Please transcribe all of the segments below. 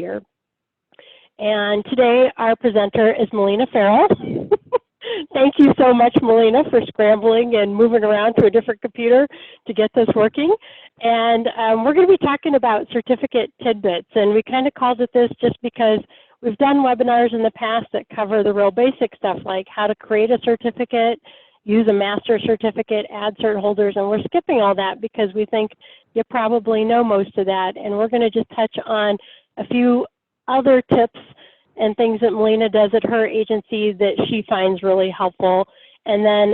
year. And today our presenter is Malena Farrell. Thank you so much, Malena, for scrambling and moving around to a different computer to get this working. And we're going to be talking about certificate tidbits. And we kind of called it this just because we've done webinars in the past that cover the real basic stuff like how to create a certificate, use a master certificate, add cert holders, and we're skipping all that because we think you probably know most of that. And we're going to just touch on a few other tips and things that Malena does at her agency that she finds really helpful. And then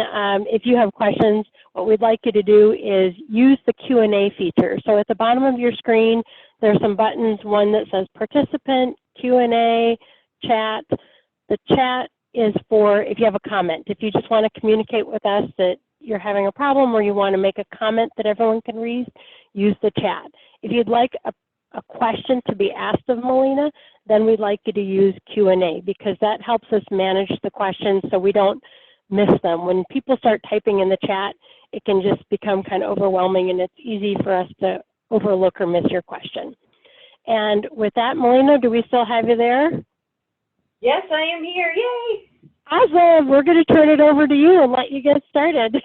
if you have questions, what we'd like you to do is use the Q&A feature. So at the bottom of your screen, there's some buttons, one that says participant, Q&A, chat. The chat is for if you have a comment. If you just want to communicate with us that you're having a problem or you want to make a comment that everyone can read, use the chat. If you'd like a question to be asked of Malena, then we'd like you to use Q&A because that helps us manage the questions so we don't miss them. When people start typing in the chat, it can just become kind of overwhelming and it's easy for us to overlook or miss your question. And with that, Malena, do we still have you there? Yes, I am here. Yay! Awesome. We're going to turn it over to you and let you get started.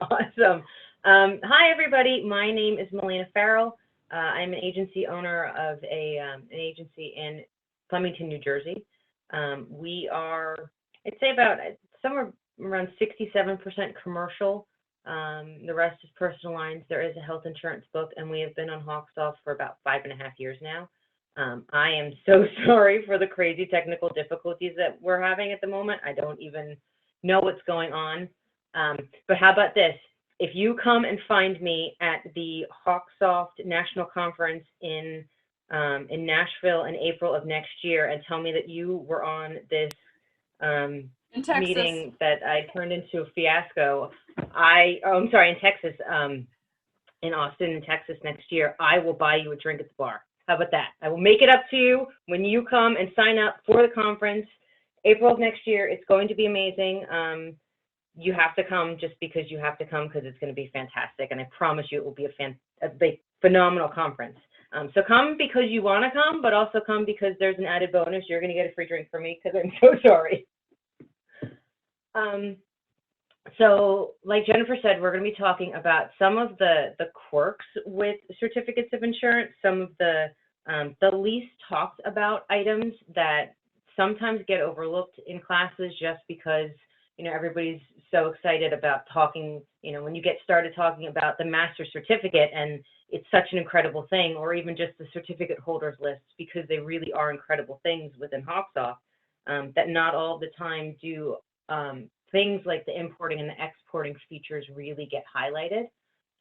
Awesome. Hi, everybody. My name is Malena Farrell. I'm an agency owner of an agency in Flemington, New Jersey. We are, I'd say about somewhere around 67% commercial. The rest is personal lines. There is a health insurance book, and we have been on Hawksoft for about 5.5 years now. I am so sorry for the crazy technical difficulties that we're having at the moment. I don't even know what's going on. But how about this? If you come and find me at the Hawksoft National Conference in Nashville in April of next year and tell me that you were on this meeting that I turned into a fiasco, in Texas, in Austin, in Texas next year, I will buy you a drink at the bar. How about that? I will make it up to you when you come and sign up for the conference. April of next year, it's going to be amazing. You have to come just because you have to come because it's going to be fantastic. And I promise you it will be a phenomenal conference. So come because you want to come, but also come because there's an added bonus. You're going to get a free drink from me because I'm so sorry. So like Jennifer said, we're going to be talking about some of the quirks with certificates of insurance, some of the least talked about items that sometimes get overlooked in classes just because everybody's so excited about talking, when you get started talking about the master certificate and it's such an incredible thing, or even just the certificate holders list, because they really are incredible things within Hawksoft that not all the time do things like the importing and the exporting features really get highlighted.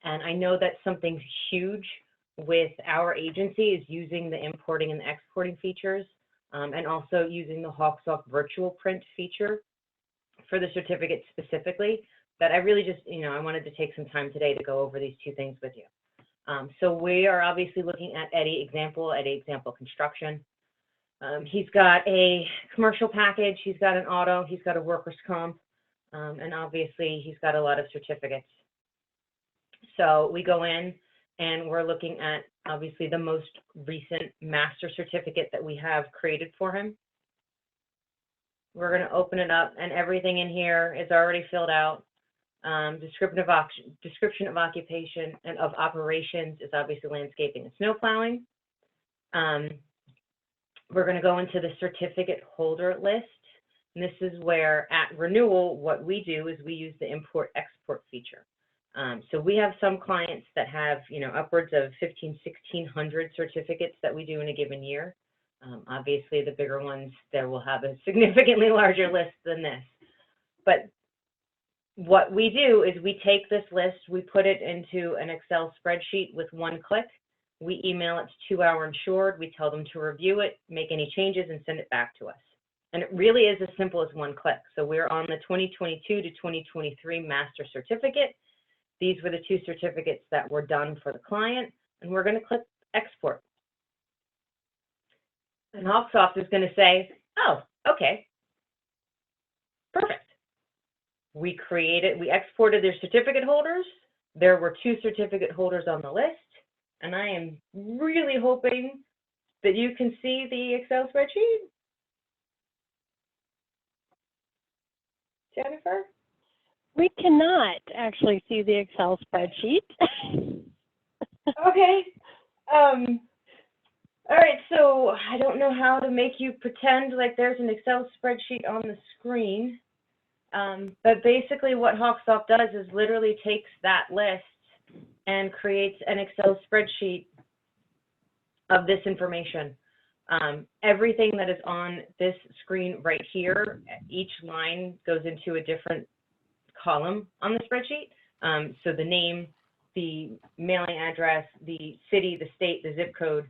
And I know that something huge with our agency is using the importing and the exporting features and also using the Hawksoft virtual print feature for the certificate specifically, that I really just, I wanted to take some time today to go over these two things with you. So we are obviously looking at Eddie Example Construction. He's got a commercial package, he's got an auto, he's got a workers' comp, and obviously he's got a lot of certificates. So we go in and we're looking at obviously the most recent master certificate that we have created for him. We're going to open it up, and everything in here is already filled out. Description of occupation and of operations is obviously landscaping and snow plowing. We're going to go into the certificate holder list. And this is where at renewal, what we do is we use the import-export feature. So we have some clients that have, upwards of 1,600 certificates that we do in a given year. Obviously, the bigger ones, there will have a significantly larger list than this. But what we do is we take this list, we put it into an Excel spreadsheet with one click. We email it to 2Hour Insured. We tell them to review it, make any changes, and send it back to us. And it really is as simple as one click. So we're on the 2022 to 2023 master certificate. These were the two certificates that were done for the client, and we're going to click export. And Hawksoft is going to say, oh, okay, perfect. We exported their certificate holders. There were 2 certificate holders on the list, and I am really hoping that you can see the Excel spreadsheet? Jennifer? We cannot actually see the Excel spreadsheet. Okay. All right, so I don't know how to make you pretend like there's an Excel spreadsheet on the screen. But basically what Hawksoft does is literally takes that list and creates an Excel spreadsheet of this information. Everything that is on this screen right here, each line goes into a different column on the spreadsheet. So the name, the mailing address, the city, the state, the zip code,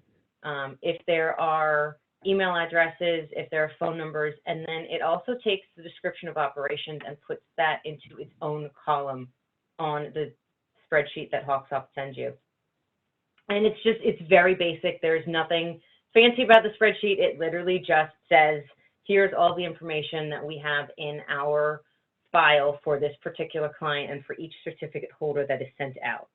if there are email addresses, if there are phone numbers, and then it also takes the description of operations and puts that into its own column on the spreadsheet that Hawksoft sends you. And it's very basic. There's nothing fancy about the spreadsheet. It literally just says, here's all the information that we have in our file for this particular client and for each certificate holder that is sent out.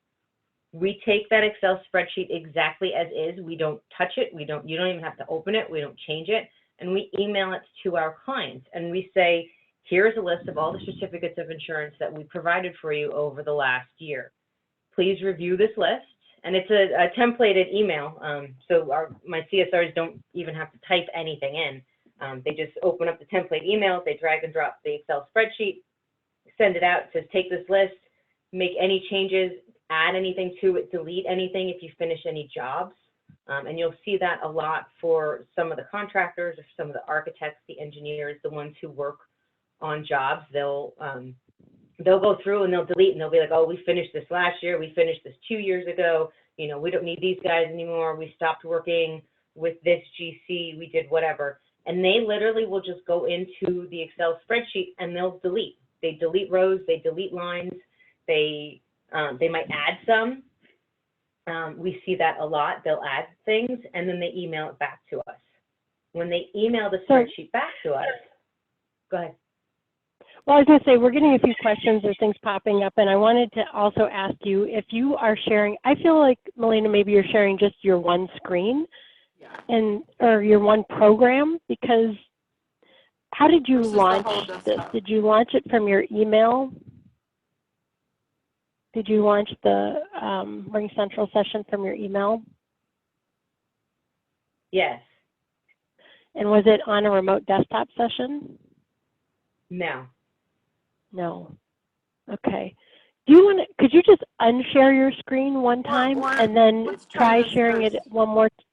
We take that Excel spreadsheet exactly as is. We don't touch it. You don't even have to open it. We don't change it. And we email it to our clients. And we say, here's a list of all the certificates of insurance that we provided for you over the last year. Please review this list. And it's a templated email. So my CSRs don't even have to type anything in. They just open up the template email. They drag and drop the Excel spreadsheet, send it out. It says, take this list, make any changes, add anything to it, delete anything if you finish any jobs. And you'll see that a lot for some of the contractors, or some of the architects, the engineers, the ones who work on jobs. They'll go through and they'll delete, and they'll be like, oh, we finished this last year, we finished this 2 years ago, you know, we don't need these guys anymore, we stopped working with this GC, we did whatever. And they literally will just go into the Excel spreadsheet and they'll delete. They delete rows, they delete lines, they might add some. We see that a lot. They'll add things and then they email it back to us. When they email the spreadsheet back to us, go ahead. Well, I was going to say, we're getting a few questions or things popping up, and I wanted to also ask you if you are sharing, I feel like, Malena, maybe you're sharing just your one screen or your one program, because how did you launch this? Did you launch it from your email? Did you launch the Ring Central session from your email? Yes. And was it on a remote desktop session? No. No. Okay. Do you want to, could you just unshare your screen one time and then try sharing it one more time?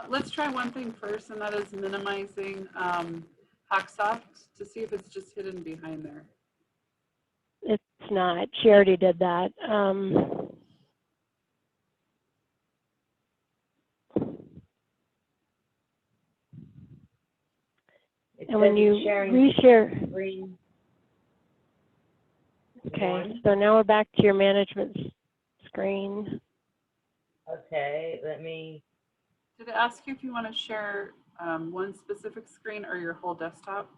Let's try one thing first, and that is minimizing Hawksoft to see if it's just hidden behind there. It's not. She already did that. And when you reshare, screen. Okay, so now we're back to your management screen. Okay, let me. Did it ask you if you want to share one specific screen or your whole desktop?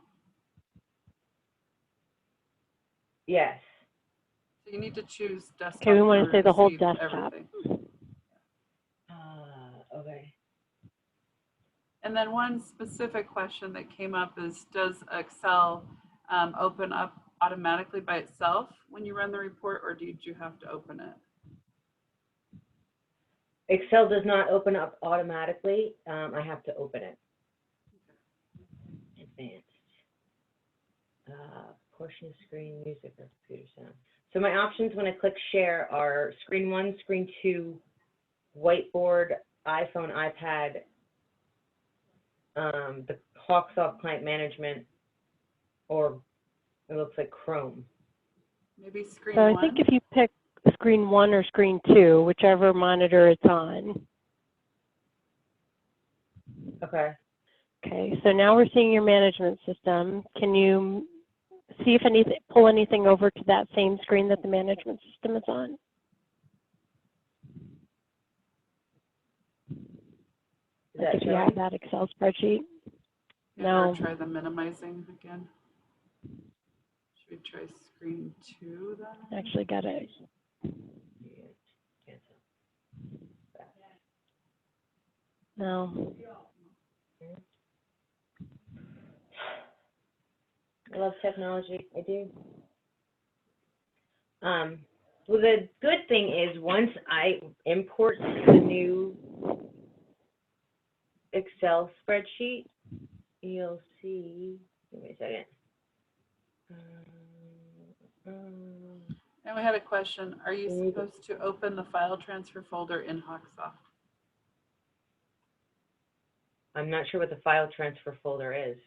Yes. So you need to choose desktop. Okay, we want to say the whole desktop. Okay. And then one specific question that came up is, does Excel open up automatically by itself when you run the report, or did you have to open it? Excel does not open up automatically. I have to open it. Advanced. Portion of screen, music, or computer sound. So my options when I click share are screen 1, screen 2, whiteboard, iPhone, iPad, the Hawksoft client management, or it looks like Chrome. Maybe screen So 1? I think if you pick screen 1 or screen 2, whichever monitor it's on. Okay. Okay, so now we're seeing your management system. Can you see if pull anything over to that same screen that the management system is on? Like if you have that Excel spreadsheet? No. Try the minimizing again. Should we try screen 2 then? Actually got it. No. I love technology. I do. Well, the good thing is once I import the new Excel spreadsheet, you'll see. Give me a second. And we had a question. Are you Mhm. supposed to open the file transfer folder in Hawksoft? I'm not sure what the file transfer folder is.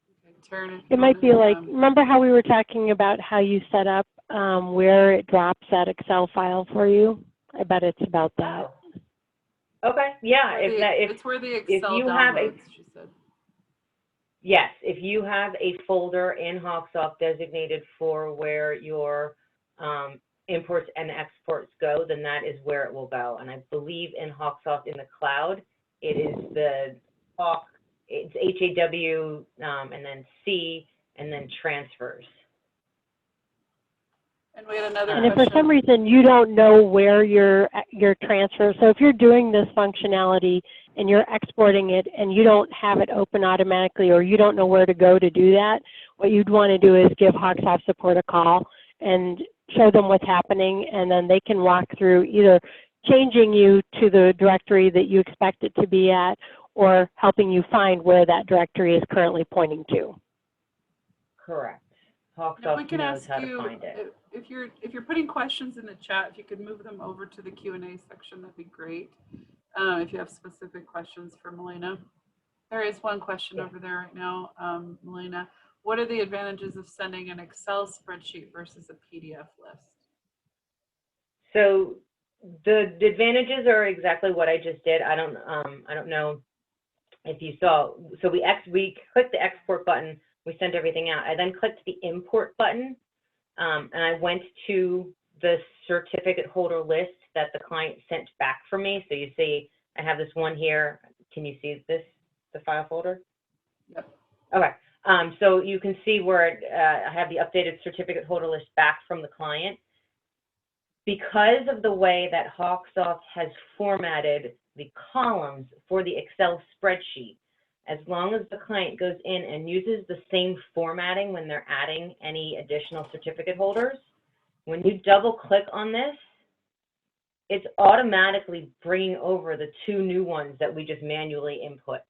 Okay, Taryn, if you It might be wanna, like, remember how we were talking about how you set up where it drops that Excel file for you? I bet it's about that. Oh. Okay. Yeah. it's where the Excel you have downloads, she said. Yes, if you have a folder in Hawksoft designated for where your imports and exports go, then that is where it will go. And I believe in Hawksoft in the cloud, it is the Hawk, it's HAW and then C and then transfers. And we had another And if question. for some reason you don't know where your transfer, so if you're doing this functionality and you're exporting it and you don't have it open automatically or you don't know where to go to do that, what you'd want to do is give Hawksoft support a call and show them what's happening, and then they can walk through either changing you to the directory that you expect it to be at or helping you find where that directory is currently pointing to. Correct. If we Hawksoft can knows ask how to you, find it. if you're putting questions in the chat, if you could move them over to the Q&A section, that'd be great. If you have specific questions for Malena. There is one question over there right now, Malena. What are the advantages of sending an Excel spreadsheet versus a PDF list? So the advantages are exactly what I just did. I don't know if you saw. So we clicked the export button. We sent everything out. I then clicked the import button, and I went to the certificate holder list that the client sent back for me. So you see, I have this one here. Can you see this, the file folder? Yep. Okay. So you can see where I have the updated certificate holder list back from the client. Because of the way that Hawksoft has formatted the columns for the Excel spreadsheet, as long as the client goes in and uses the same formatting when they're adding any additional certificate holders, when you double click on this, it's automatically bringing over the two new ones that we just manually input.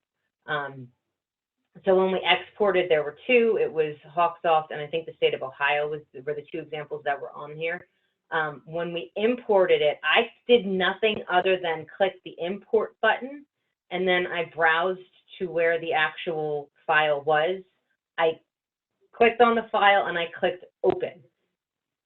So when we exported, there were two. It was Hawksoft and I think the state of Ohio were the two examples that were on here. When we imported it, I did nothing other than click the import button, and then I browsed to where the actual file was. I clicked on the file and I clicked open.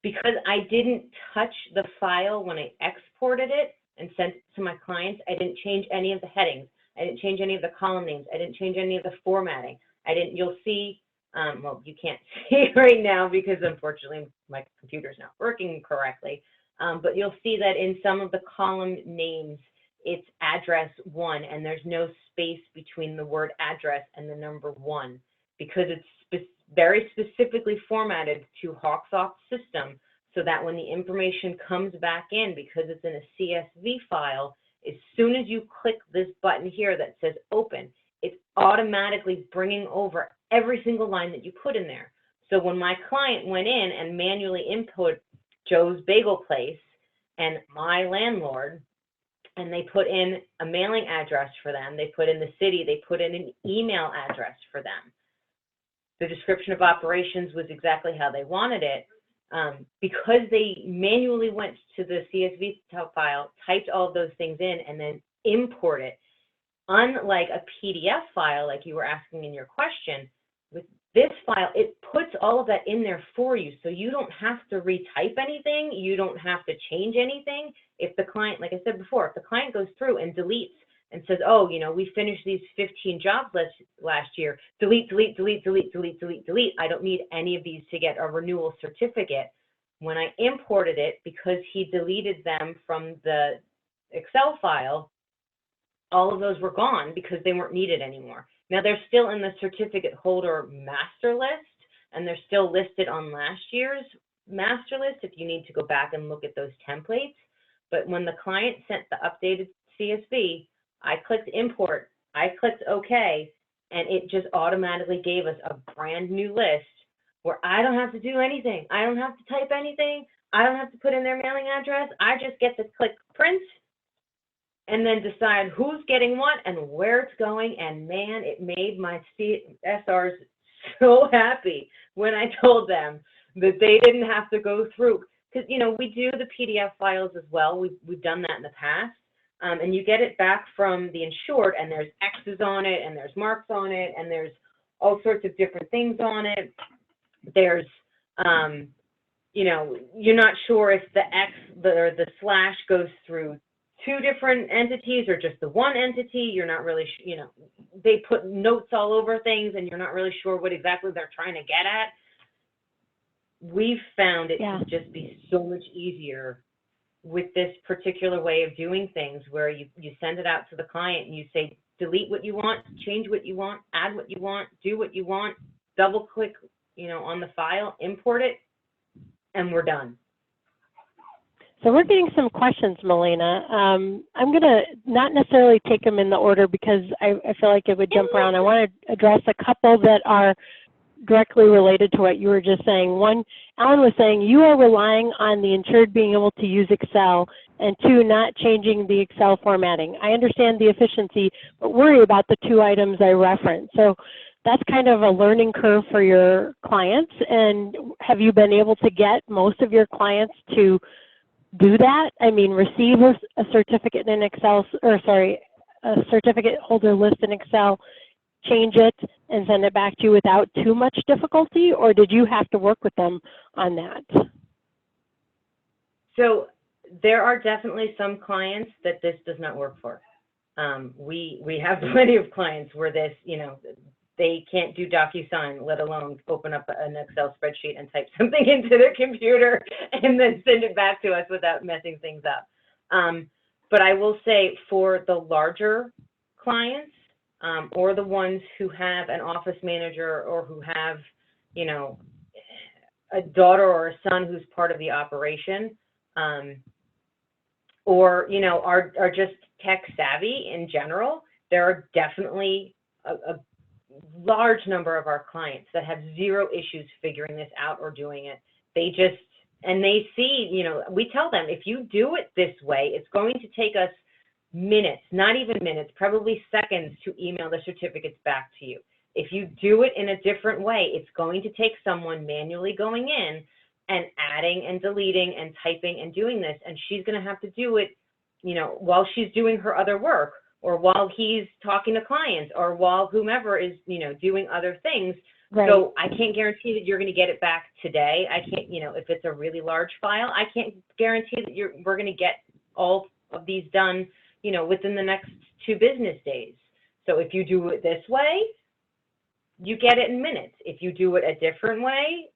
Because I didn't touch the file when I exported it and sent it to my clients, I didn't change any of the headings. I didn't change any of the column names. I didn't change any of the formatting. You'll see, well, you can't see right now because unfortunately my computer's not working correctly, but you'll see that in some of the column names, it's address 1 and there's no space between the word address and the number 1 because it's very specifically formatted to Hawksoft system so that when the information comes back in, because it's in a CSV file, as soon as you click this button here that says open, it's automatically bringing over every single line that you put in there. So when my client went in and manually input Joe's Bagel Place and my landlord, and they put in a mailing address for them, they put in the city, they put in an email address for them. The description of operations was exactly how they wanted it. Because they manually went to the CSV file, typed all of those things in, and then import it. Unlike a PDF file, like you were asking in your question, with this file, it puts all of that in there for you. So you don't have to retype anything. You don't have to change anything. If the client, like I said before, if the client goes through and deletes and says, oh, you know, we finished these 15 jobs last year, delete, delete, delete, delete, delete, delete, delete. I don't need any of these to get a renewal certificate. When I imported it, because he deleted them from the Excel file, all of those were gone because they weren't needed anymore. Now they're still in the certificate holder master list, and they're still listed on last year's master list if you need to go back and look at those templates. But when the client sent the updated CSV, I clicked import, I clicked OK, and it just automatically gave us a brand new list where I don't have to do anything. I don't have to type anything. I don't have to put in their mailing address. I just get to click print and then decide who's getting what and where it's going. And man, it made my SRs so happy when I told them that they didn't have to go through. Because, you know, we do the PDF files as well. We've done that in the past. And you get it back from the insured, and there's X's on it, and there's marks on it, and there's all sorts of different things on it. There's, you know, you're not sure if the X or the slash goes through two different entities or just the one entity. You're not really, you know, they put notes all over things, and you're not really sure what exactly they're trying to get at. We've found it to just be so much easier with this particular way of doing things, where you send it out to the client and you say, delete what you want, change what you want, add what you want, do what you want, double click, you know, on the file, import it, and we're done. So we're getting some questions, Malena. I'm going to not necessarily take them in the order because I feel like it would jump around. I want to address a couple that are directly related to what you were just saying. One, Alan was saying you are relying on the insured being able to use Excel, and two, not changing the Excel formatting. I understand the efficiency, but worry about the two items I referenced. So that's kind of a learning curve for your clients. And have you been able to get most of your clients to do that? I mean, receive a certificate in Excel, or sorry, a certificate holder list in Excel, change it and send it back to you without too much difficulty, or did you have to work with them on that? So there are definitely some clients that this does not work for. We have plenty of clients where this, you know, they can't do DocuSign, let alone open up an Excel spreadsheet and type something into their computer and then send it back to us without messing things up. But I will say for the larger clients, or the ones who have an office manager or who have, you know, a daughter or a son who's part of the operation, or, you know, are just tech savvy in general, there are definitely a large number of our clients that have zero issues figuring this out or doing it. They just, and they see, you know, we tell them, if you do it this way, it's going to take us minutes, not even minutes, probably seconds to email the certificates back to you. If you do it in a different way, it's going to take someone manually going in and adding and deleting and typing and doing this. And she's going to have to do it, you know, while she's doing her other work, or while he's talking to clients, or while whomever is, you know, doing other things. Right. So I can't guarantee that you're going to get it back today. I can't, you know, if it's a really large file, I can't guarantee that we're going to get all of these done, you know, within the next 2 business days. So if you do it this way, you get it in minutes. If you do it a different way,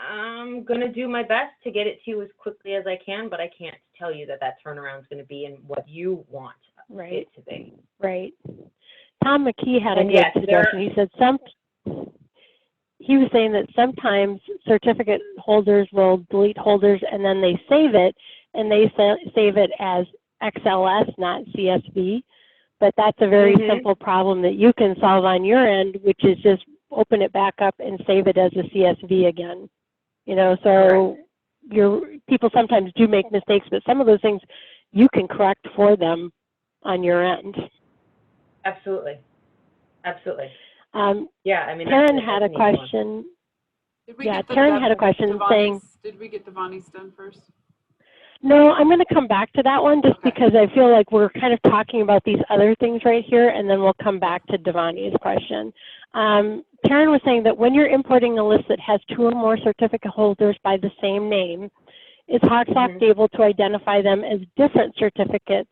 I'm going to do my best to get it to you as quickly as I can, but I can't tell you that turnaround is going to be in what you want it to be. Right. Tom McKee had a good suggestion. He said he was saying that sometimes certificate holders will delete holders and then they save it, and they save it as XLS, not CSV, but that's a very simple problem that you can solve on your end, which is just open it back up and save it as a CSV again. You know, so people sometimes do make mistakes, but some of those things you can correct for them on your end. Absolutely. Yeah, I mean, Karen had a question. Karen had a question saying, did we get Devani's done first? No, I'm going to come back to that one just because I feel like we're kind of talking about these other things right here, and then we'll come back to Devani's question. Karen was saying that when you're importing a list that has 2 or more certificate holders by the same name, is HawkSoft able to identify them as different certificates?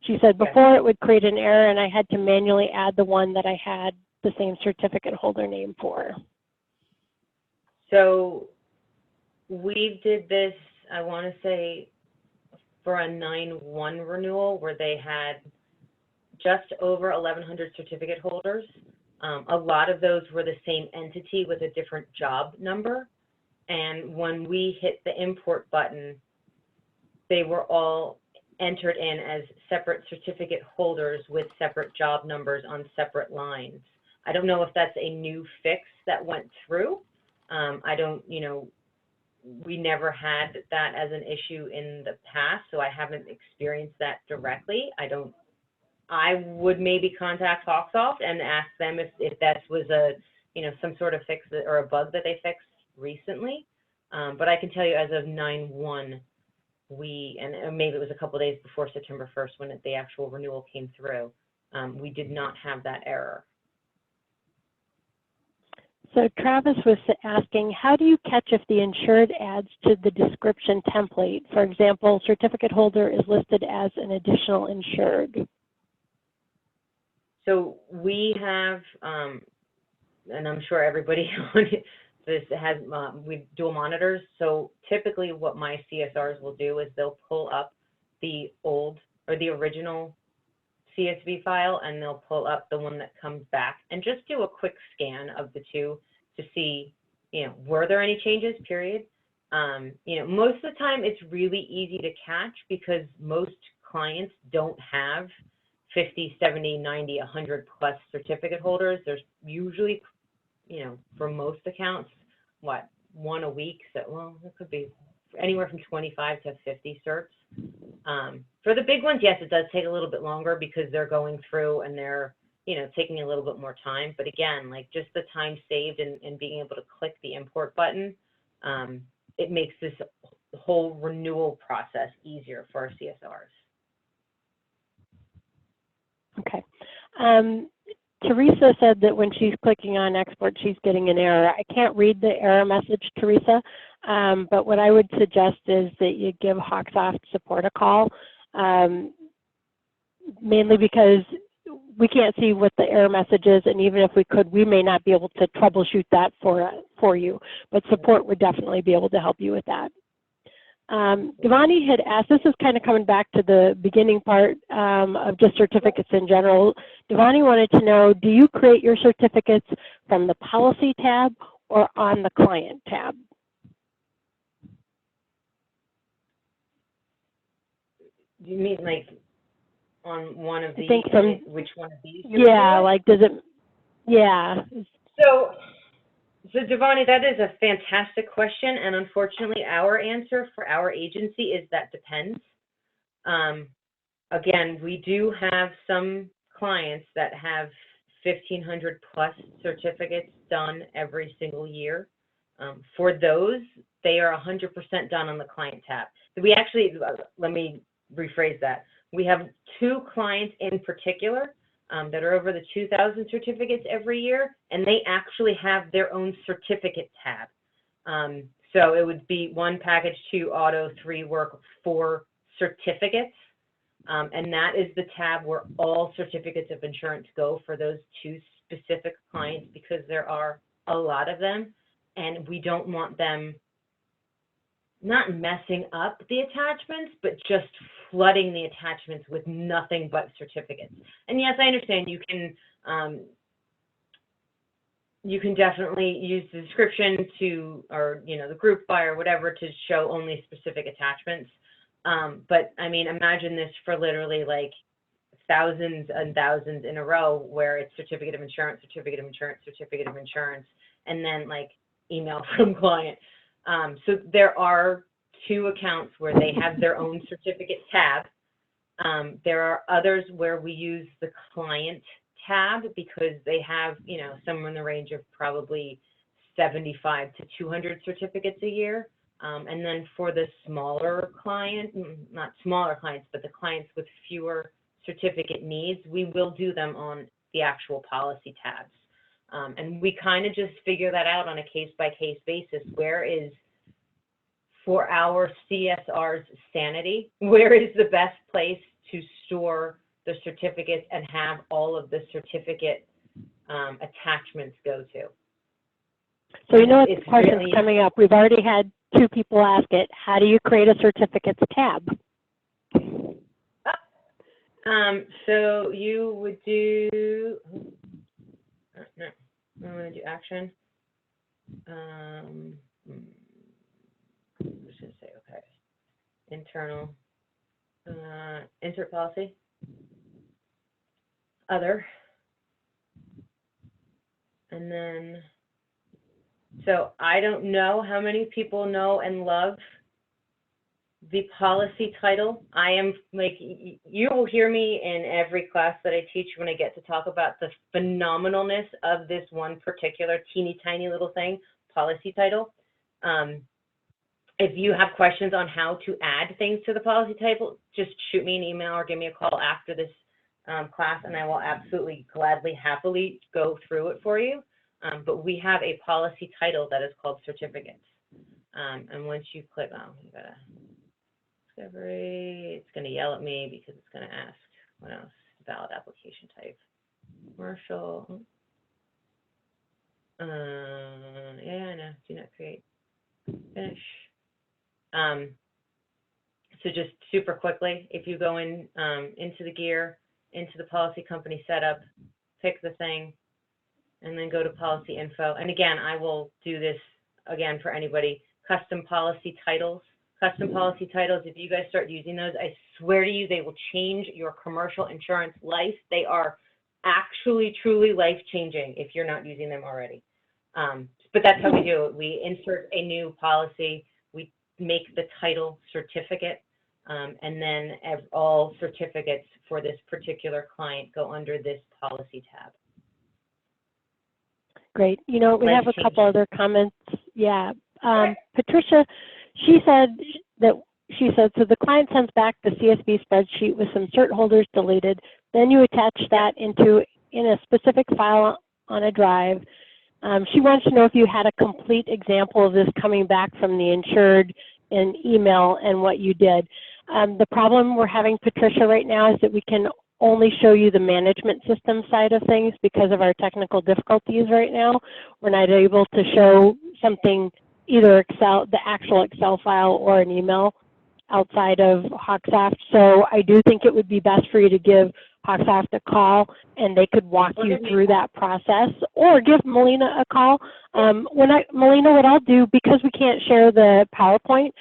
She said before it would create an error, and I had to manually add the one that I had the same certificate holder name for. So we did this, I want to say, for a 9/1 renewal where they had just over 1,100 certificate holders. A lot of those were the same entity with a different job number. And when we hit the import button, they were all entered in as separate certificate holders with separate job numbers on separate lines. I don't know if that's a new fix that went through. I don't, we never had that as an issue in the past, so I haven't experienced that directly. I would maybe contact Hawksoft and ask them if that was some sort of fix or a bug that they fixed recently. But I can tell you as of 9/1, and maybe it was a couple of days before September 1st when the actual renewal came through, we did not have that error. So Travis was asking, how do you catch if the insured adds to the description template? For example, certificate holder is listed as an additional insured. So we have, and I'm sure everybody on this has, we dual monitors. So typically what my CSRs will do is they'll pull up the old or the original CSV file, and they'll pull up the one that comes back and just do a quick scan of the two to see, were there any changes, period. Most of the time it's really easy to catch because most clients don't have 50, 70, 90, 100 plus certificate holders. There's usually, for most accounts, one a week. So, well, it could be anywhere from 25 to 50 certs. For the big ones, yes, it does take a little bit longer because they're going through and they're, taking a little bit more time. But again, like just the time saved and being able to click the import button, it makes this whole renewal process easier for our CSRs. Okay. Teresa said that when she's clicking on export, she's getting an error. I can't read the error message, Teresa, but what I would suggest is that you give Hawksoft support a call, mainly because we can't see what the error message is, and even if we could, we may not be able to troubleshoot that for you, but support would definitely be able to help you with that. Devani had asked, this is kind of coming back to the beginning part of just certificates in general. Devani wanted to know, do you create your certificates from the policy tab or on the client tab? Do you mean like on one of the, which one of these? Yeah, like does it, yeah. So Devani, that is a fantastic question, and unfortunately our answer for our agency is that depends. Again, we do have some clients that have 1,500 plus certificates done every single year. For those, they are 100% done on the client tab. So we actually, let me rephrase that. We have 2 clients in particular that are over the 2,000 certificates every year, and they actually have their own certificate tab. So it would be 1 package, 2 auto, 3 work, 4 certificates. And that is the tab where all certificates of insurance go for those 2 specific clients, because there are a lot of them, and we don't want them not messing up the attachments, but just flooding the attachments with nothing but certificates. And yes, I understand you can definitely use the description to, or the group by or whatever, to show only specific attachments. But I mean, imagine this for literally like thousands and thousands in a row, where it's certificate of insurance, certificate of insurance, certificate of insurance, and then like email from client. So there are 2 accounts where they have their own certificate tab. There are others where we use the client tab because they have, somewhere in the range of probably 75 to 200 certificates a year. And then for the smaller client, not smaller clients, but the clients with fewer certificate needs, we will do them on the actual policy tabs. And we kind of just figure that out on a case-by-case basis. Where is, for our CSR's sanity, where is the best place to store the certificates and have all of the certificate attachments go to? So what question's really coming up. We've already had 2 people ask it. How do you create a certificates tab? So you would do, no, I'm going to do action. I'm just going to say, okay, internal, insert policy, other, and then, so I don't know how many people know and love the policy title. I am like, you will hear me in every class that I teach when I get to talk about the phenomenalness of this one particular teeny tiny little thing, policy title. If you have questions on how to add things to the policy title, just shoot me an email or give me a call after this class, and I will absolutely, gladly, happily go through it for you. But we have a policy title that is called certificates. And once you click, you gotta discovery, it's gonna yell at me because it's gonna ask, what else? Valid application type. Commercial. Yeah, I know, do not create. Finish. So just super quickly, if you go in into the gear, into the policy company setup, pick the thing, and then go to policy info. And again, I will do this again for anybody. Custom policy titles. Custom policy titles, if you guys start using those, I swear to you, they will change your commercial insurance life. They are actually truly life-changing if you're not using them already. But that's how we do it. We insert a new policy, we make the title certificate, and then all certificates for this particular client go under this policy tab. Great. You know, we have a couple other comments. Yeah. Patricia, she said, so the client sends back the CSV spreadsheet with some cert holders deleted. Then you attach that in a specific file on a drive. She wants to know if you had a complete example of this coming back from the insured in email and what you did. The problem we're having, Patricia, right now is that we can only show you the management system side of things because of our technical difficulties right now. We're not able to show something, either Excel, the actual Excel file, or an email outside of HawkSoft. So I do think it would be best for you to give HawkSoft a call, and they could walk you through that process, or give Malena a call. Malena, what I'll do, because we can't share the PowerPoint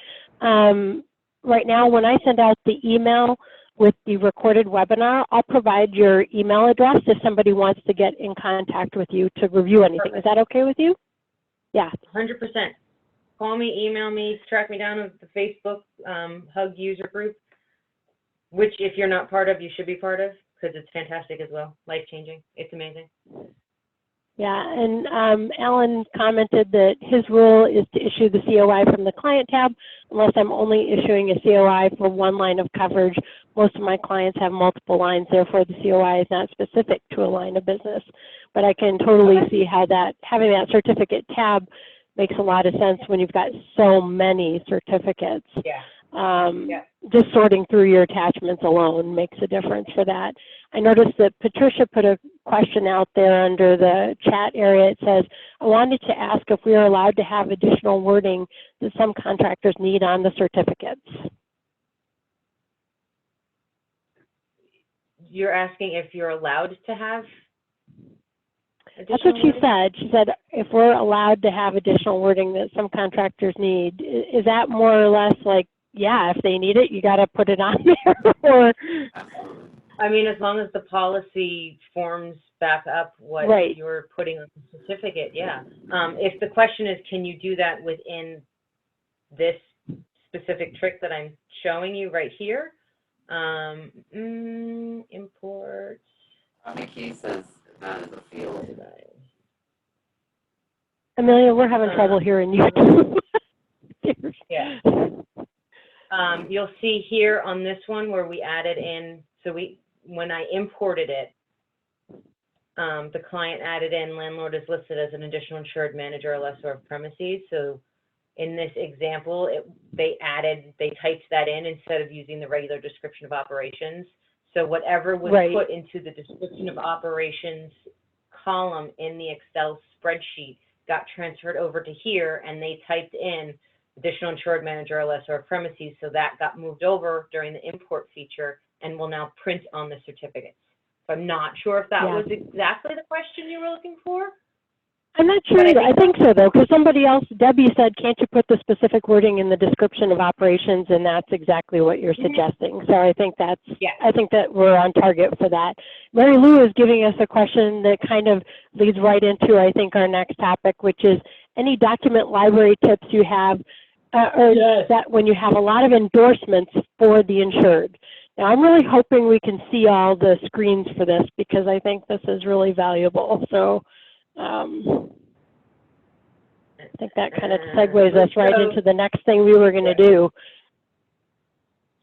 right now, when I send out the email with the recorded webinar, I'll provide your email address if somebody wants to get in contact with you to review anything. Perfect. Is that okay with you? Yeah. 100%. Call me, email me, track me down with the Facebook Hug user group, which if you're not part of, you should be part of, because it's fantastic as well, life-changing. It's amazing. Yeah, and Alan commented that his rule is to issue the COI from the client tab unless I'm only issuing a COI for one line of coverage. Most of my clients have multiple lines, therefore the COI is not specific to a line of business. But I can totally see how that, having that certificate tab makes a lot of sense when you've got so many certificates. Yeah. Just sorting through your attachments alone makes a difference for that. I noticed that Patricia put a question out there under the chat area. It says, I wanted to ask if we are allowed to have additional wording that some contractors need on the certificates. You're asking if you're allowed to have additional That's what she wording? said. She said if we're allowed to have additional wording that some contractors need. Is that more or less like, yeah, if they need it, you got to put it on there? Or I mean, as long as the policy forms back up what right. you're putting on the certificate, yeah. If the question is, can you do that within this specific trick that I'm showing you right here? Import. Mickey says that is a field. Amelia, we're having trouble hearing you too. Yeah. You'll see here on this one where we added in, so when I imported it, the client added in landlord is listed as an additional insured manager or lessor of premises. So in this example, they typed that in instead of using the regular description of operations. So whatever was put into the description of operations column in the Excel spreadsheet got transferred over to here, and they typed in additional insured manager or lessor of premises, so that got moved over during the import feature and will now print on the certificates. So I'm not sure if that was exactly the question you were looking for. I'm not sure But I either. I think- think so though, because somebody else, Debbie said, can't you put the specific wording in the description of operations? And that's exactly what you're suggesting. So I think I think that we're on target for that. Mary Lou is giving us a question that kind of leads right into, I think, our next topic, which is any document library tips you have, that when you have a lot of endorsements for the insured. Now, I'm really hoping we can see all the screens for this because I think this is really valuable. So I think that kind of segues us right into the next thing we were going to do.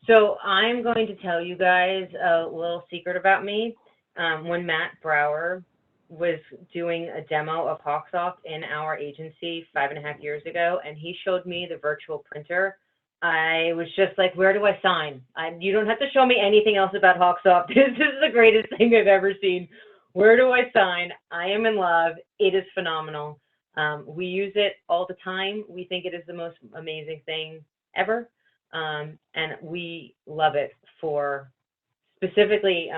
So I'm going to tell you guys a little secret about me. When Matt Brower was doing a demo of Hawksoft in our agency 5.5 years ago, and he showed me the virtual printer, I was just like, where do I sign? You don't have to show me anything else about Hawksoft. This is the greatest thing I've ever seen. Where do I sign? I am in love. It is phenomenal. We use it all the time. We think it is the most amazing thing ever. And we love it for specifically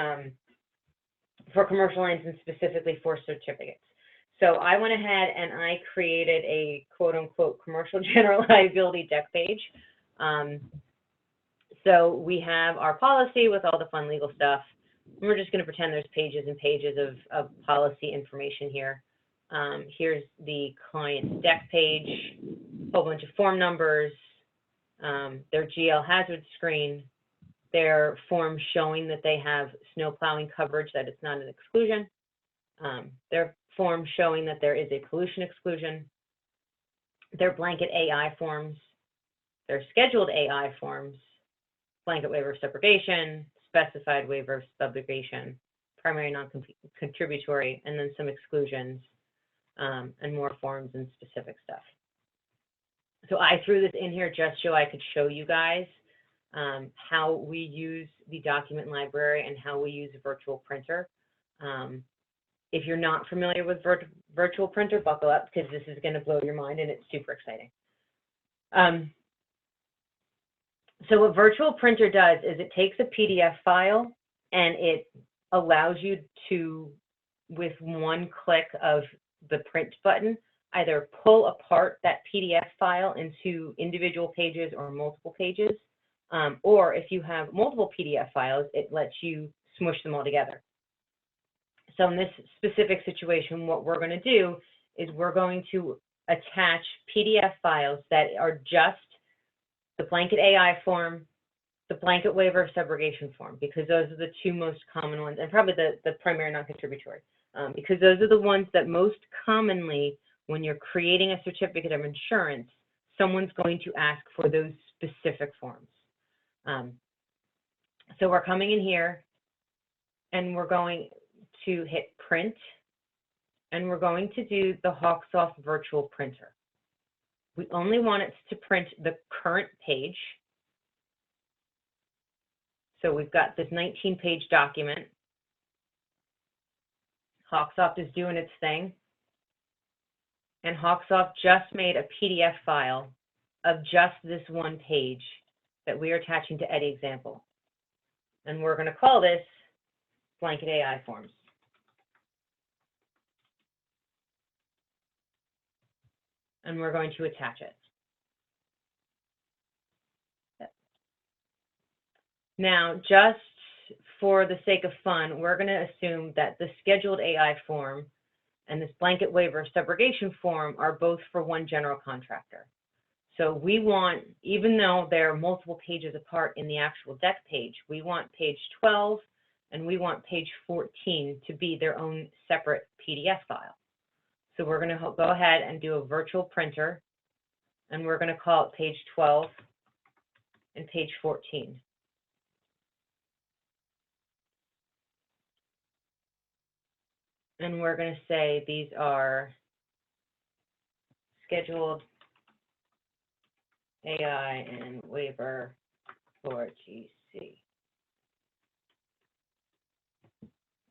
for commercial lines and specifically for certificates. So I went ahead and I created a quote unquote commercial general liability deck page. So we have our policy with all the fun legal stuff. We're just going to pretend there's pages and pages of policy information here. Here's the client's deck page, a whole bunch of form numbers, their GL hazard screen, their form showing that they have snow plowing coverage, that it's not an exclusion, their form showing that there is a pollution exclusion, their blanket AI forms, their scheduled AI forms, blanket waiver of subrogation, specified waiver of subrogation, primary non-contributory, and then some exclusions, and more forms and specific stuff. So I threw this in here just so I could show you guys how we use the document library and how we use a virtual printer. If you're not familiar with virtual printer, buckle up because this is going to blow your mind and it's super exciting. So what virtual printer does is it takes a PDF file and it allows you to, with one click of the print button, either pull apart that PDF file into individual pages or multiple pages, or if you have multiple PDF files, it lets you smush them all together. So in this specific situation, what we're going to do is we're going to attach PDF files that are just the blanket AI form, the blanket waiver of subrogation form, because those are the two most common ones, and probably the primary non-contributory, because those are the ones that most commonly, when you're creating a certificate of insurance, someone's going to ask for those specific forms. So we're coming in here and we're going to hit print, and we're going to do the Hawksoft virtual printer. We only want it to print the current page. So we've got this 19-page document. Hawksoft is doing its thing. And Hawksoft just made a PDF file of just this one page that we are attaching to Eddie example. And we're going to call this blanket AI forms. And we're going to attach it. Now, just for the sake of fun, we're going to assume that the scheduled AI form and this blanket waiver of subrogation form are both for one general contractor. So we want, even though they're multiple pages apart in the actual deck page, we want page 12 and we want page 14 to be their own separate PDF file. So we're going to go ahead and do a virtual printer, and we're going to call it page 12 and page 14. And we're going to say these are scheduled AI and waiver for GC.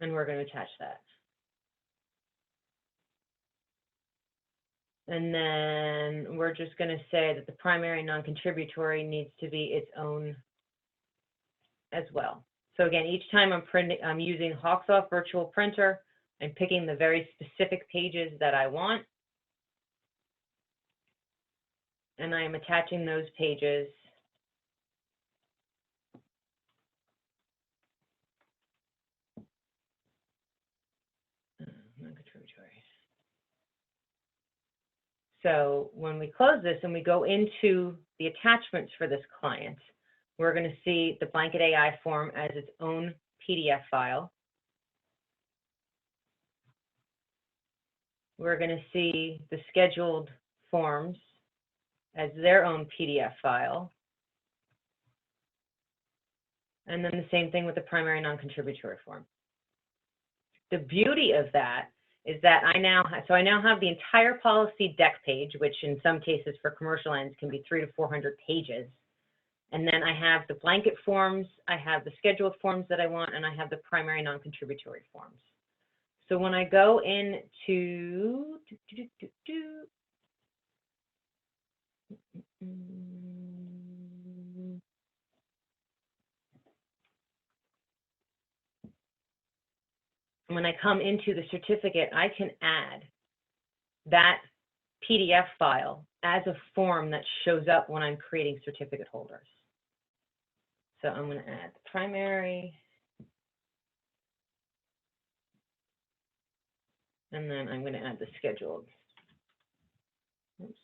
And we're going to attach that. And then we're just going to say that the primary non-contributory needs to be its own as well. So again, each time I'm using Hawksoft virtual printer, I'm picking the very specific pages that I want, and I am attaching those pages non-contributory. So when we close this and we go into the attachments for this client, we're going to see the blanket AI form as its own PDF file. We're going to see the scheduled forms as their own PDF file. And then the same thing with the primary non-contributory form. The beauty of that is that I now have the entire policy deck page, which in some cases for commercial ends can be 300 to 400 pages. And then I have the blanket forms, I have the scheduled forms that I want, and I have the primary non-contributory forms. So when I go into when I come into the certificate, I can add that PDF file as a form that shows up when I'm creating certificate holders. So I'm going to add the primary, and then I'm going to add the scheduled. Oops.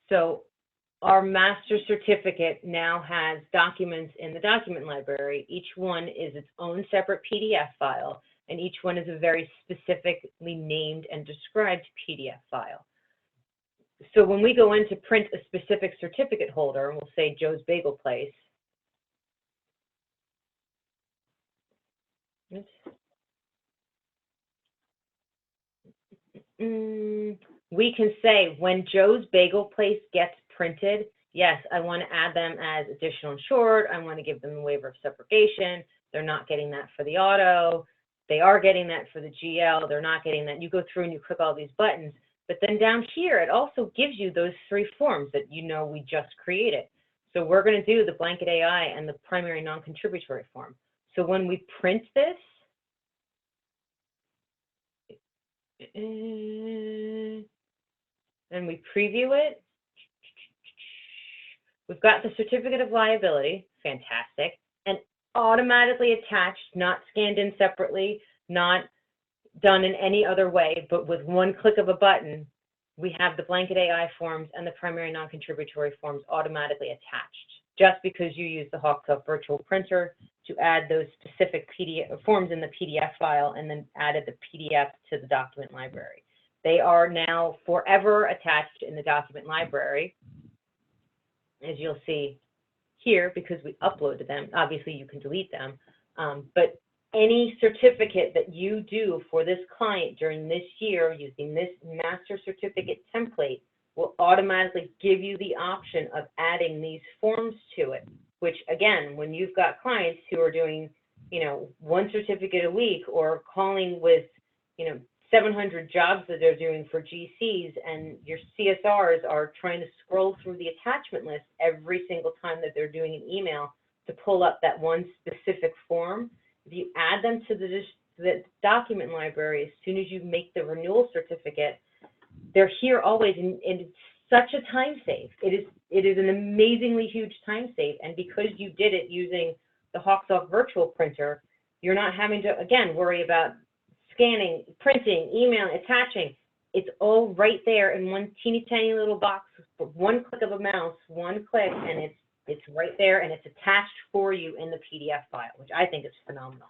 So our master certificate now has documents in the document library. Each one is its own separate PDF file, and each one is a very specifically named and described PDF file. So when we go in to print a specific certificate holder, and we'll say Joe's Bagel Place, oops. We can say when Joe's Bagel Place gets printed, yes, I want to add them as additional insured. I want to give them a waiver of subrogation. They're not getting that for the auto. They are getting that for the GL. They're not getting that. You go through and you click all these buttons. But then down here, it also gives you those 3 forms that you know we just created. So we're going to do the blanket AI and the primary non-contributory form. So when we print this, and we preview it, we've got the certificate of liability, fantastic, and automatically attached, not scanned in separately, not done in any other way, but with one click of a button, we have the blanket AI forms and the primary non-contributory forms automatically attached, just because you use the HawkTalk virtual printer to add those specific PDF forms in the PDF file and then added the PDF to the document library. They are now forever attached in the document library, as you'll see here, because we uploaded them. Obviously, you can delete them, but any certificate that you do for this client during this year using this master certificate template will automatically give you the option of adding these forms to it, which again, when you've got clients who are doing, 1 certificate a week or calling with, 700 jobs that they're doing for GCs, and your CSRs are trying to scroll through the attachment list every single time that they're doing an email to pull up that one specific form. If you add them to the document library, as soon as you make the renewal certificate, they're here always, and it's such a time save. It is an amazingly huge time save, and because you did it using the HawkTalk virtual printer, you're not having to, again, worry about scanning, printing, emailing, attaching. It's all right there in one teeny tiny little box, one click of a mouse, one click, and it's right there, and it's attached for you in the PDF file, which I think is phenomenal.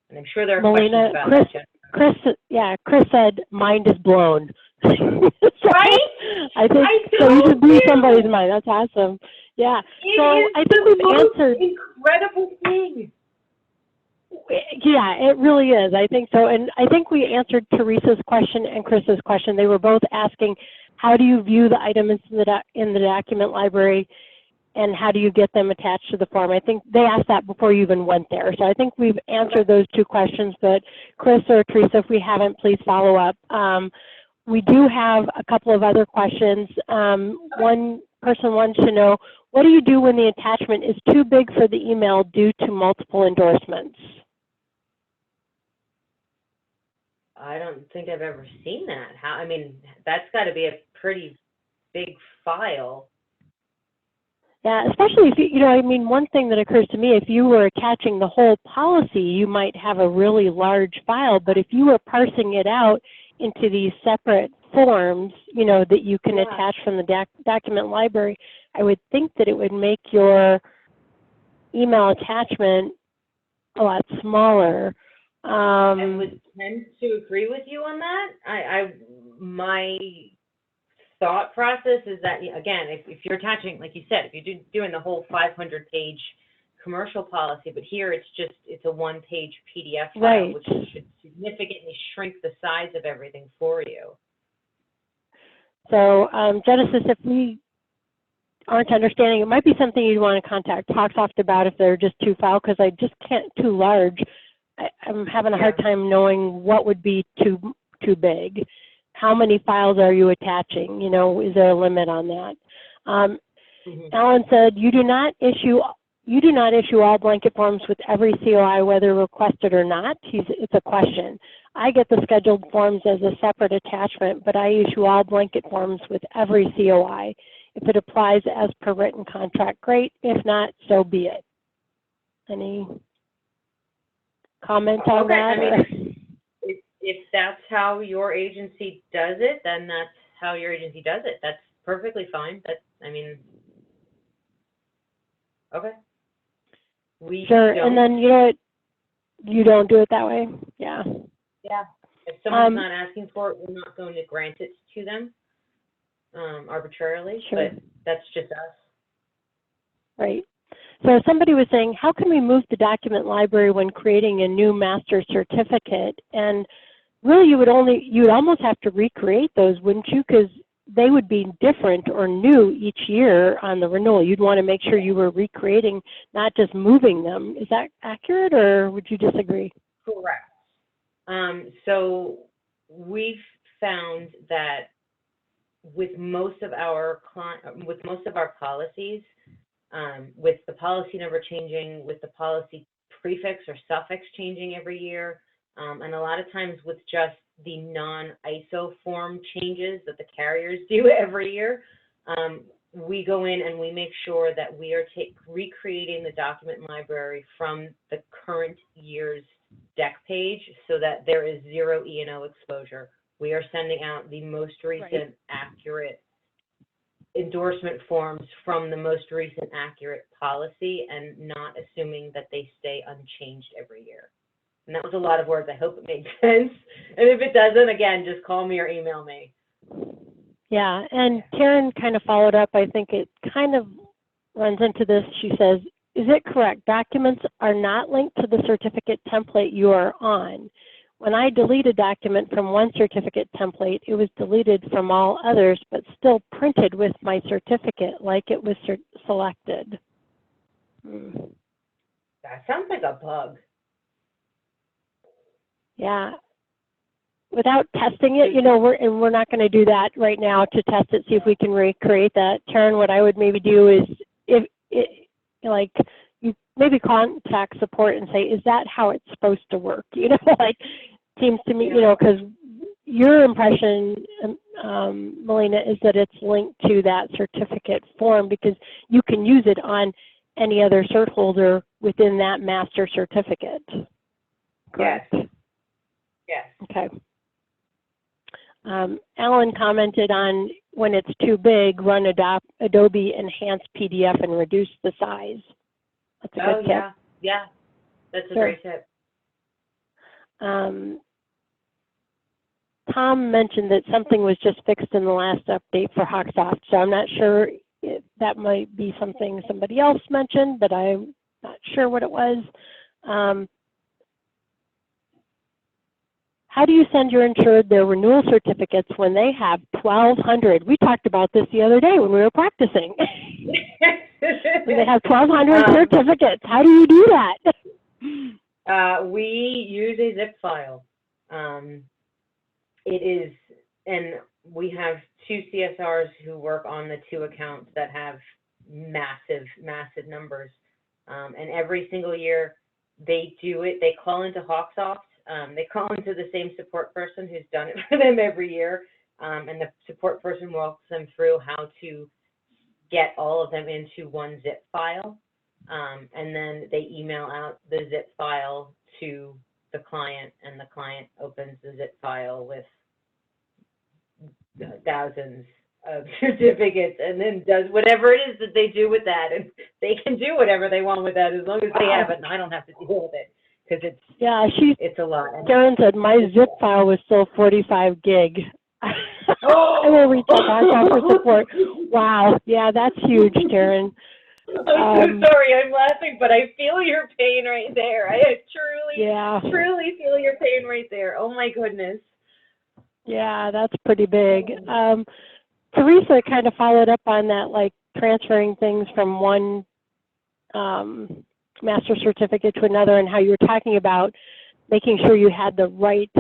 And I'm sure there are Malena, questions about that. Chris said, mind is blown. Right? I think so. You just blew somebody's mind. That's awesome. Yeah. So I think we've answered. Incredible thing. Yeah, it really is. I think so. And I think we answered Teresa's question and Chris's question. They were both asking, how do you view the items in the document library, and how do you get them attached to the form? I think they asked that before you even went there. So I think we've answered those 2 questions, but Chris or Teresa, if we haven't, please follow up. We do have a couple of other questions. One person wants to know, what do you do when the attachment is too big for the email due to multiple endorsements? I don't think I've ever seen that. I mean, that's got to be a pretty big file. Yeah, especially if I mean, one thing that occurs to me, if you were attaching the whole policy, you might have a really large file, but if you were parsing it out into these separate forms, that you can attach from the document library, I would think that it would make your email attachment a lot smaller. I would tend to agree with you on that. My thought process is that, again, if you're attaching, like you said, if you're doing the whole 500-page commercial policy, but here it's a one-page PDF file, right, which should significantly shrink the size of everything for you. So, Genesis, if we aren't understanding, it might be something you'd want to contact TalkSoft about if they're just too file, because I just can't, too large. I'm having a hard time knowing what would be too big. How many files are you attaching? Is there a limit on that? Alan said, you do not issue all blanket forms with every COI, whether requested or not. It's a question. I get the scheduled forms as a separate attachment, but I issue all blanket forms with every COI. If it applies as per written contract, great. If not, so be it. Any comment on that? I mean, if that's how your agency does it, then that's how your agency does it. That's perfectly fine. Okay. Sure, and then you don't do it that way? Yeah. Yeah. If someone's not asking for it, we're not going to grant it to them arbitrarily, sure. But that's just us. Right. So somebody was saying, how can we move the document library when creating a new master certificate? And really, you'd almost have to recreate those, wouldn't you? Because they would be different or new each year on the renewal. You'd want to make sure you were recreating, not just moving them. Is that accurate, or would you disagree? Correct. So we've found that with most of our policies, with the policy number changing, with the policy prefix or suffix changing every year, and a lot of times with just the non-ISO form changes that the carriers do every year, we go in and we make sure that we are recreating the document library from the current year's deck page so that there is zero E&O exposure. We are sending out the most recent accurate endorsement forms from the most recent accurate policy and not assuming that they stay unchanged every year. And that was a lot of words. I hope it made sense. And if it doesn't, again, just call me or email me. Yeah, and Karen kind of followed up. I think it kind of runs into this. She says, is it correct? Documents are not linked to the certificate template you are on. When I delete a document from one certificate template, it was deleted from all others, but still printed with my certificate like it was selected. That sounds like a bug. Yeah. Without testing it, we're not going to do that right now to test it, see if we can recreate that. Karen, what I would maybe do is, you maybe contact support and say, is that how it's supposed to work? Seems to me, because your impression, Malena, is that it's linked to that certificate form because you can use it on any other cert holder within that master certificate. Correct? Yes. Okay. Alan commented on when it's too big, run Adobe Enhanced PDF and reduce the size. That's a good tip. Yeah. That's a great tip. Tom mentioned that something was just fixed in the last update for Hawksoft, so I'm not sure if that might be something somebody else mentioned, but I'm not sure what it was. How do you send your insured their renewal certificates when they have 1,200? We talked about this the other day when we were practicing. When they have 1,200 certificates, how do you do that? We use a zip file. It is, and we have two CSRs who work on the two accounts that have massive numbers. And every single year they do it, they call into Hawksoft they call into the same support person who's done it for them every year, and the support person walks them through how to get all of them into one zip file, and then they email out the zip file to the client, and the client opens the zip file with thousands of certificates and then does whatever it is that they do with that. And they can do whatever they want with that as long as they have it, and I don't have to deal with it, because it's a lot. Karen said my zip file was still 45 gig. I will reach out for support. Wow, yeah, that's huge, Karen. I'm so sorry, I'm laughing, but I feel your pain right there. I truly feel your pain right there. Oh my goodness. Yeah, that's pretty big. Teresa kind of followed up on that, like transferring things from one master certificate to another, and how you were talking about making sure you had the right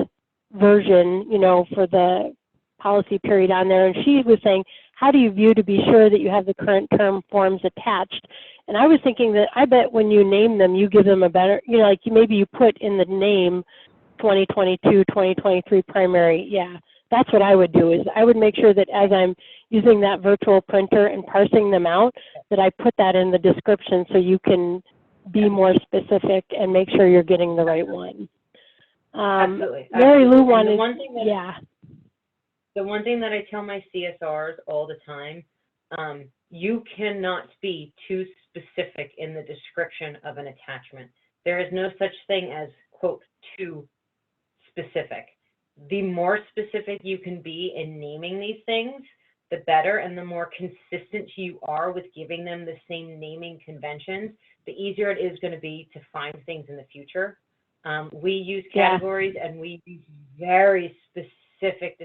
version, you know, for the policy period on there. And she was saying, how do you view to be sure that you have the current term forms attached? And I was thinking that I bet when you name them, you give them a better, you know, like maybe you put in the name 2022, 2023 primary. Yeah, that's what I would do, is I would make sure that as I'm using that virtual printer and parsing them out, that I put that in the description so you can be more specific and make sure you're getting the right one. Absolutely. Mary Lou wanted, the one thing that I tell my CSRs all the time, you cannot be too specific in the description of an attachment. There is no such thing as, quote, too specific. The more specific you can be in naming these things, the better, and the more consistent you are with giving them the same naming conventions, the easier it is going to be to find things in the future. We use categories, and we use very specific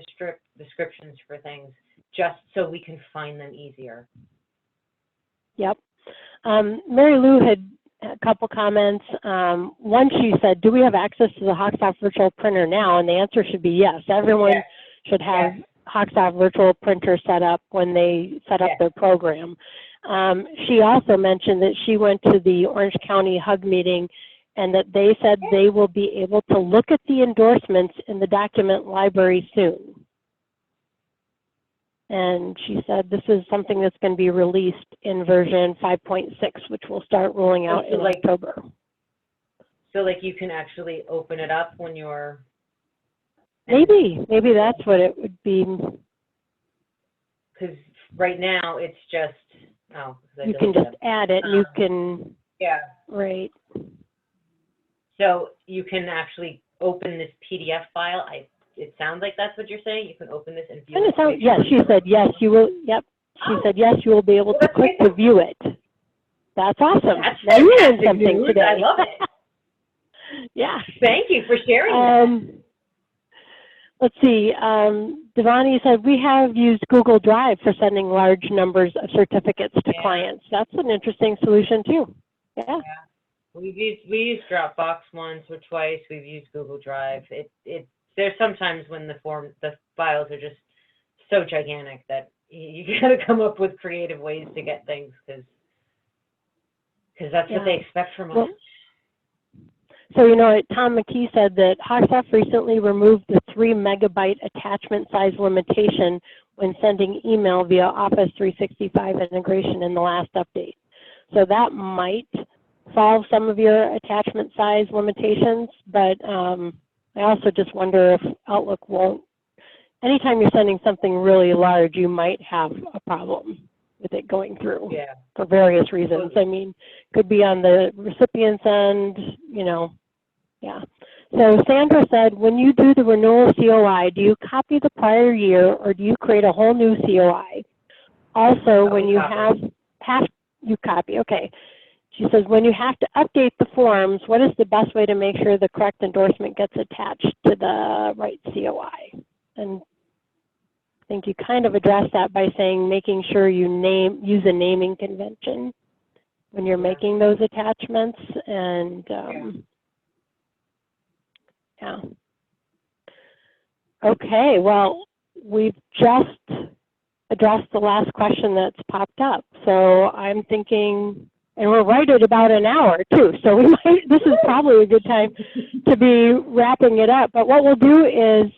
descriptions for things just so we can find them easier. Yep. Mary Lou had a couple comments. One, she said, do we have access to the HawkSoft virtual printer now? And the answer should be yes. Everyone should have HawkSoft virtual printer set up when they set up their program. She also mentioned that she went to the Orange County HUG meeting, and that they said they will be able to look at the endorsements in the document library soon. And she said this is something that's going to be released in version 5.6, which will start rolling out in October. So like you can actually open it up when you're... Maybe that's what it would be. Because right now it's just, you can just add it, and you can, right. So you can actually open this PDF file. It sounds like that's what you're saying. You can open this and view it. Yes, she said yes, you will. Yep, she said yes, you will be able to click to view it. That's awesome. Now you learned something today. I love it. Yeah. Thank you for sharing that. Let's see. Devani said we have used Google Drive for sending large numbers of certificates to clients. That's an interesting solution too. Yeah. We used Dropbox once or twice. We've used Google Drive. There's sometimes when the files are just so gigantic that you got to come up with creative ways to get things, because that's what they expect from us. Well, so, you know, Tom McKee said that HawkSoft recently removed the 3 megabyte attachment size limitation when sending email via Office 365 integration in the last update. So that might solve some of your attachment size limitations, but I also just wonder if Outlook won't, anytime you're sending something really large, you might have a problem with it going through for various reasons. I mean, could be on the recipient's end, you know, So Sandra said, when you do the renewal COI, do you copy the prior year or do you create a whole new COI? Also, when you you copy, okay. She says, when you have to update the forms, what is the best way to make sure the correct endorsement gets attached to the right COI? And I think you kind of addressed that by saying making sure you use a naming convention when you're making those attachments. And okay, well, we've just addressed the last question that's popped up. So I'm thinking and we're right at about an hour too. So we might, this is probably a good time to be wrapping it up. But what we'll do is,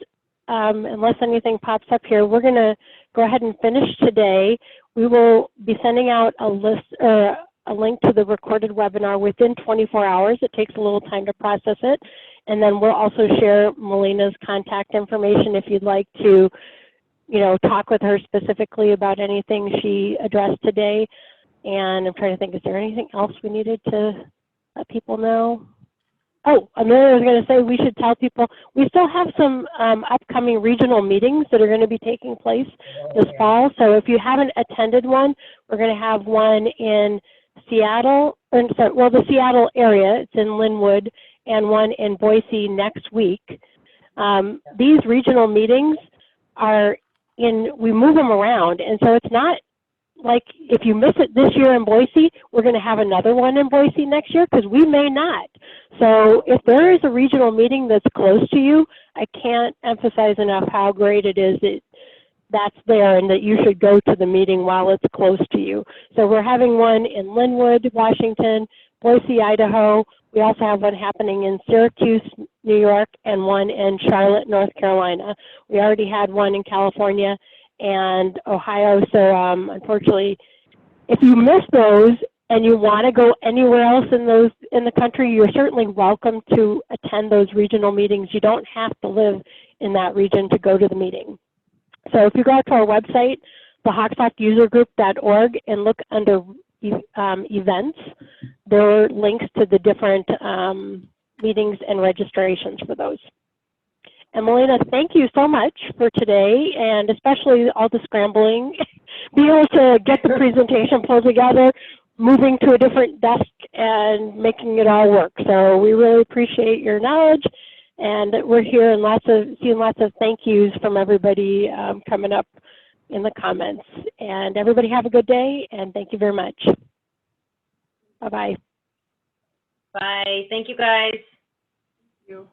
unless anything pops up here, we're going to go ahead and finish today. We will be sending out a list or a link to the recorded webinar within 24 hours. It takes a little time to process it. And then we'll also share Malena's contact information if you'd like to, you know, talk with her specifically about anything she addressed today. And I'm trying to think, is there anything else we needed to let people know? Oh, Amelia was going to say we should tell people, we still have some upcoming regional meetings that are going to be taking place this fall. So if you haven't attended one, we're going to have one in Seattle, well, the Seattle area, it's in Linwood, and one in Boise next week. These regional meetings are we move them around, and so it's not like if you miss it this year in Boise, we're going to have another one in Boise next year, because we may not. So if there is a regional meeting that's close to you, I can't emphasize enough how great it is that that's there and that you should go to the meeting while it's close to you. So we're having one in Linwood, Washington, Boise, Idaho. We also have one happening in Syracuse, New York, and one in Charlotte, North Carolina. We already had one in California and Ohio. So unfortunately, if you miss those and you want to go anywhere else in the country, you're certainly welcome to attend those regional meetings. You don't have to live in that region to go to the meeting. So if you go to our website, thehawkstalkusergroup.org, and look under events, there are links to the different meetings and registrations for those. And Malena, thank you so much for today, and especially all the scrambling, being able to get the presentation pulled together, moving to a different desk, and making it all work. So we really appreciate your knowledge, and we're here and seeing lots of thank yous from everybody coming up in the comments. And everybody have a good day, and thank you very much. Bye-bye. Bye. Thank you, guys. Thank you.